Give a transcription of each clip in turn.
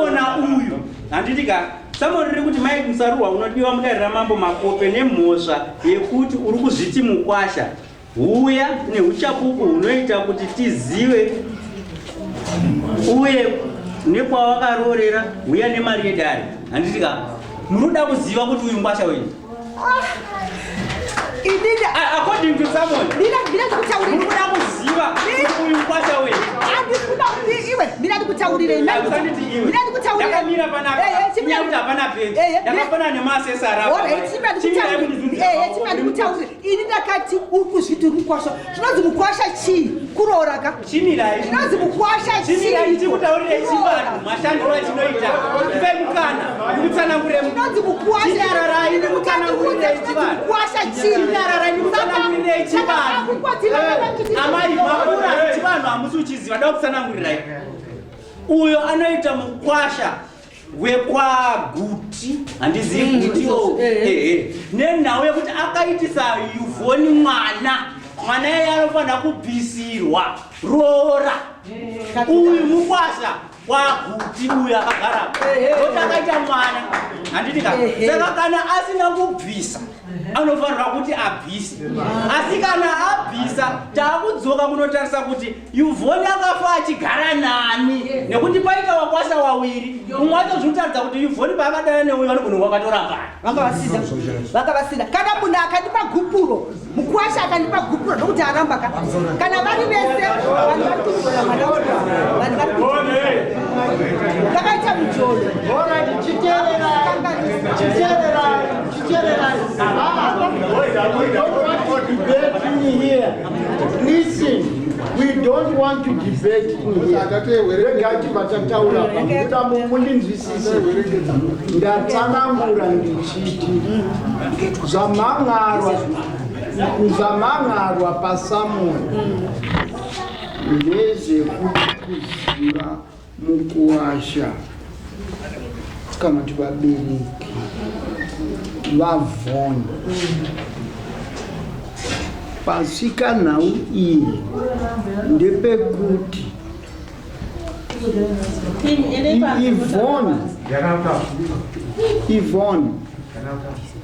Ona uyu handitika samoriri kuti mai Musarurwa unodiwa mudare Ramambo Makope nemhosva yekuti uri kuzviti Mukwasha uya neuchapupu hunoita kuti tizive uye nekwawakarorera uya nemari yedare. Handitika munoda kuziva kuti uyu Mukwasha wenyu according to someone munoda kuziva kuti uyu Mukwasha wenyu yakamira panapa inyakuti hapana pendi yakafanana nemasesara ini ndakati ukuzviti Mukwasha zvinonzi Mukwasha chii kuroraka chimirai zvinonzi Mukwasha chimirai chikutaurirei chivanhu mashandiro achinoita ipai mukana ndikutsanangurire zvinonzi Mukwasha chinyararai ndikutsanangurirei chivanhu Mukwasha chii chinyararai ndikutsanangurirei chivanhu amai makura chivanhu hamusi uchiziva da kutsanangurirai. Uyo anoita Mukwasha wekwaGuti handizivi Gutiwo nenhau yekuti akaitisa Yuvhoni mwana yeye anofanira kubvisirwa roora. Uyu Mukwasha kwaGuti uyu akagara kuti akaita mwana handitika saka kana asina kubvisa anofanira kuti abvise, asi kana abvisa taakudzoka kunotarisa kuti Yuvhoni akafa achigara nani nekuti paita Wakwasha wawiri umwe wacho zvinotaridza kuti Yuvhoni paakadana neuyu vanogona wakatorambana vakavasida kana munhu akandipa gupuro Mukwasha akandipa gupuro ndokuti arambaka kana vari vese vanhu vari kuzora mwana vanhu vari vakaita mujolo Listen, we don't want to debate in here. Regati vatataura pamuda mundinzwisise ndatsanangura ndichiti zvamangarwa paSamuel ndezvekuti kuziva Mukuwasha kana kuti vabereki vavhoni pasvika nhau iyi ndepekuti Ivhoni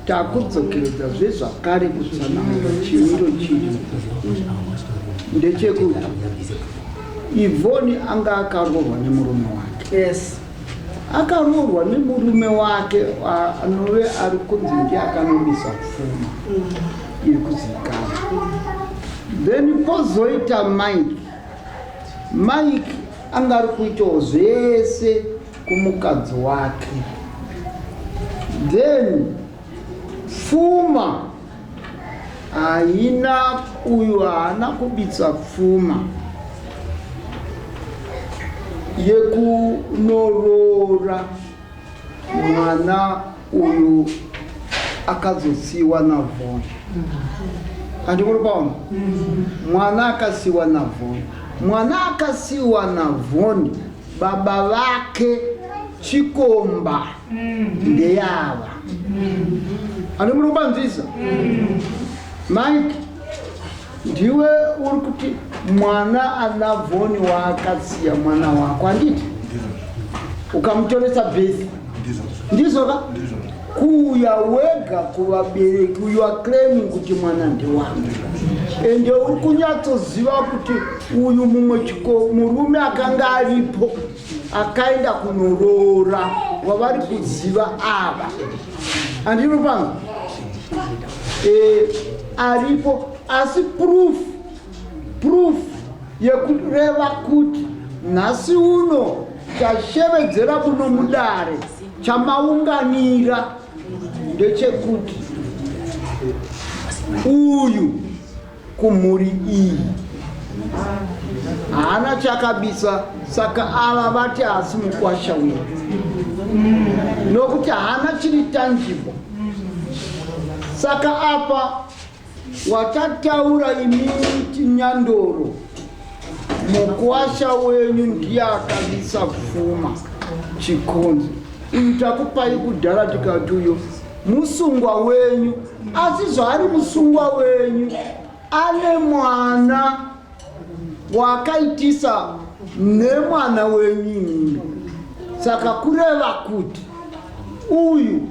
takudzokeredza zvezvakare kutsanangura chimiro chiri ndechekuti Ivhoni anga akaroorwa nemurume wake. Yes. Akaroorwa nemurume wake anove ari kunzi ndiye akanobisa pfuma iri kuzivikanwa. Then pozoita Mike anga ari kuitawo zvese kumukadzi wake. Then pfuma uyu haana kubisa pfuma yekunorora mwana uyu akazosiwa naVhoni. Andikuri paona mwana akasiwa naVhoni. Mwana akasiwa naVhoni baba vake chikomba ndeyava. Andikuri kupanzisa Mike ndiwe uri kuti mwana anaVhoni waakasiya mwana wako handiti ukamutoresa bhesi ndizoka kuuya wega kuvabereki uyu aclaiming kuti mwana ndewangu ende uri kunyatsoziva kuti uyu mumwe murume akanga aripo akaenda kunoroora wavari kuziva ava andinopanga aripo asi proof yekureva kuti nhasi uno tashevedzera kuno Mudare chamaunganira ndechekuti uyu kumhuri iyi haana chakabisa, saka ava vati hasi Mukwasha wedu nokuti haana chiri tangible. Saka apa watataura imiti Nyandoro Mukwasha wenyu ndiye akabisa pfuma chikonzo. Takupai kudhara tikati uyo musungwa wenyu, asi zvari musungwa wenyu ane mwana wakaitisa nemwana wenyu. Saka kureva kuti uyu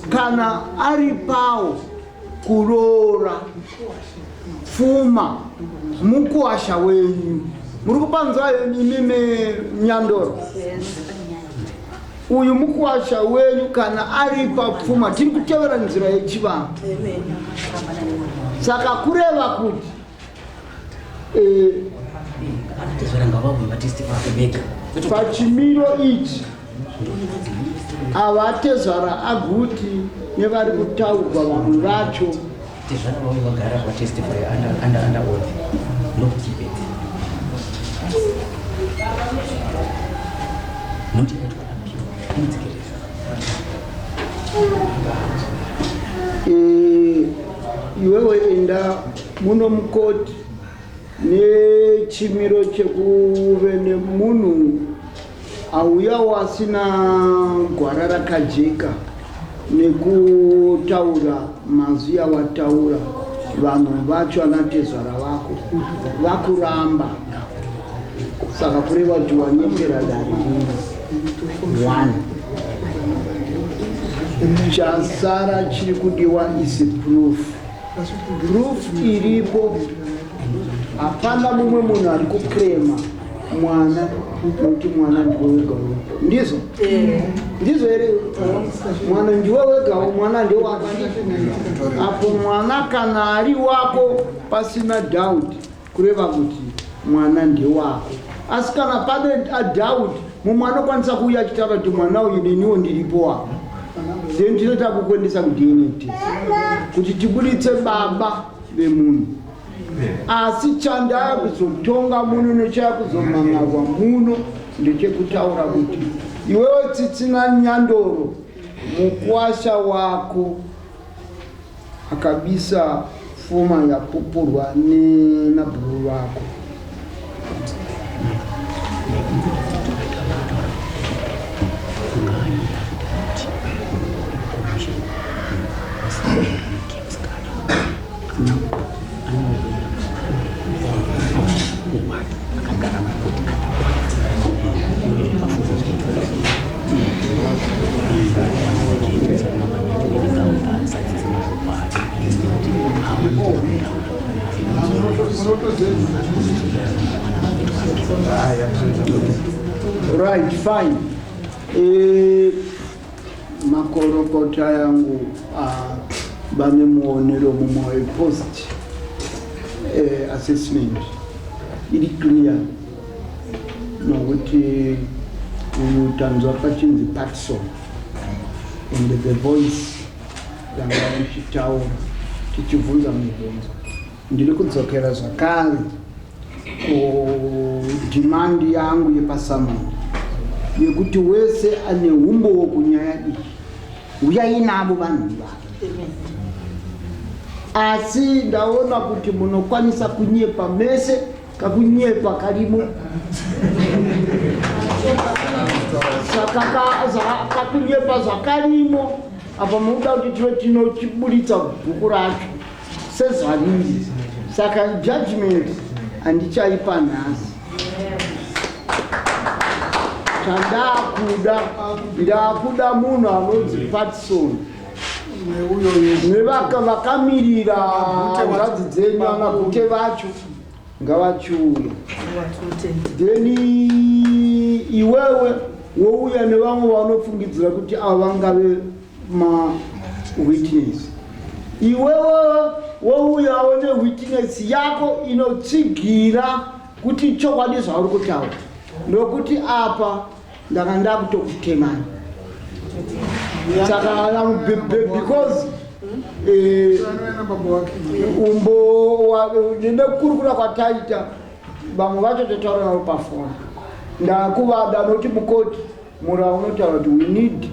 kana ari pawo kuroora pfuma mukuwasha wenyu muri kupanzwa imime Nyandoro uyu mukuwasha wenyu kana ari papfuma tiri kutevera nzira yechivanhu saka kureva kuti pachimiro ichi avatezvara aguti nevari kutaurwa vamwe vacho iwewe enda muno mukoti nechimiro chekuve nemunhu auyawo asina gwara rakajeka nekutaura mazwi awataura vanhu vacho anatezvara vako vakuramba saka kureva kuti wanyepera dari 1 chasara chiri kudiwa is proof iripo hapana mumwe munhu ari kukrema mwana nokuti mwana ndiwe wega ndizvo here mwana ndiwe wegawo mwana ndewako apo mwana kana ari wako pasina doubt kureva kuti mwana ndewako asi kana pane adoubt mumwe anokwanisa kuuya achitaura kuti mwana uyu neniwo ndiripo wako then tinoita kukuendesa kudna test kuti tibuditse baba vemunhu asi chandaya kuzotonga muno nechaya kuzomhangarwa muno ndechekutaura kuti iwewe tsitsina Nyandoro mukuwasha wako akabisa pfuma yapupurwa nenabhuru wako Right, fine. Makorokota yangu bane muonero mumwe post assessment iri clear nokuti utanzwa pachinzi Patson and the voice yanga ichitaura tichibvunza mibvunzo ndiri kudzokera zvakare demand yangu yepasamani yekuti wese ane umbo wokunyaya iyi uyai navo vanhu vake asi ndaona kuti munokwanisa kunyepa mese kakunyepa karimo saka kakunyepa zvakarimo apa munoda kuti tinochiburitsa bhuku racho sezvariri saka judgment handichaipa nhasi ndakuda munhu anonzi Patson nevakamirira ngadzi dzenyu anagute vacho ngavachiuya then iwewe wouya nevamwe vanofungidzira kuti ava vangave mawitness iwewe wouyawo newitness yako inotsigira kuti chokwadi zvauri kutaura nokuti apa ndanga ndakutokutemani saka because umbo nekurukura kwataita vamwe vacho totaura navo pafoni ndakuvada nokuti mukoti mura unotaura kuti we need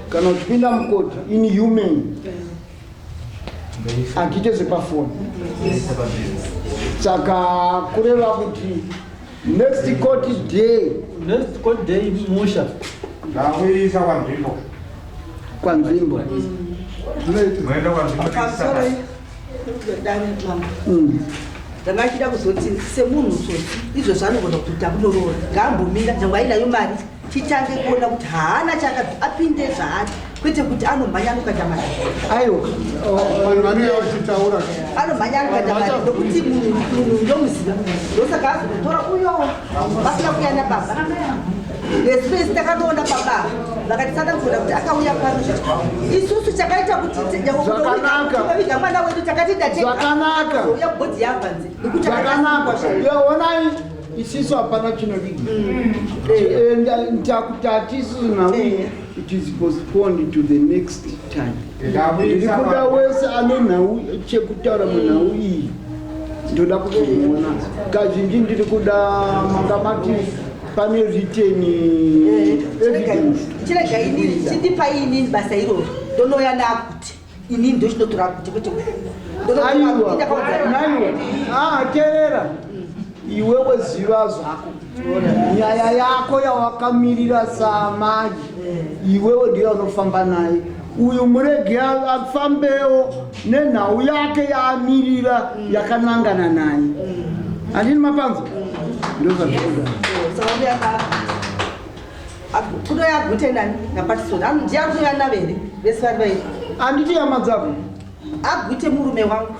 kana uchipinda mukoti inhuman andite zvepafoni saka kureva kuti next court day musha ndakuisa kwanzvimbo mwenda ndangachida kuzoti semunhu soti izvo zvanogona kuita kudorora ngaambomira nyangwe ainayo mari titange kuona kuti haana apinde zvaari kwete kuti anomhanya anokaita mari aiwa anomhanya anokaita mari nokuti munhu ndomuziva ndosaka azotora uyo vasina kuuya nababa nesipesi takanoona baba vakatisada kuona kuti akauya pano isusu chakaita kuti zvakanaka mwana wedu takatidatezvakanaka uya bhodhi yabanze zvakanaka onai isiso hapana chinodii ndakuti hatisina it is postponed to the next time. Ndiri kuda wese ane nhau chekutaura munhau iyi ndoda kuzomuona kazhinji ndiri kuda mangamati pane written evidence. Chirega inini chindipa inini basa iroro ndonoya nakuti inini ndochinotora kuti kwete aiwa teerera iwewe ziva zvako nyaya yako yawakamirira samai iwewe ndiyo unofamba naye uyu murege afambewo nenhau yake yaamirira yakanangana naye handini mapanzo ndozvazvikuda kunoyagute nani napatisoni ndiya kunoya navere vese vari vairi handiti hama dzako agute murume wangu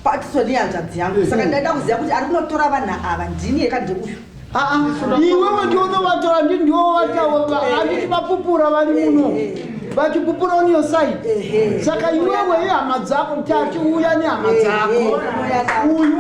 patisoni yanzvadzi yangu saka ndaida kuziva kuti ari kunotora vanhu ava ndini ekande uyu iwewe ndionovatora ndiwo vatawa handiti vapupura vari muno vachipupura on your side saka iwewe ihama dzako tiachiuya nehama dzako uyu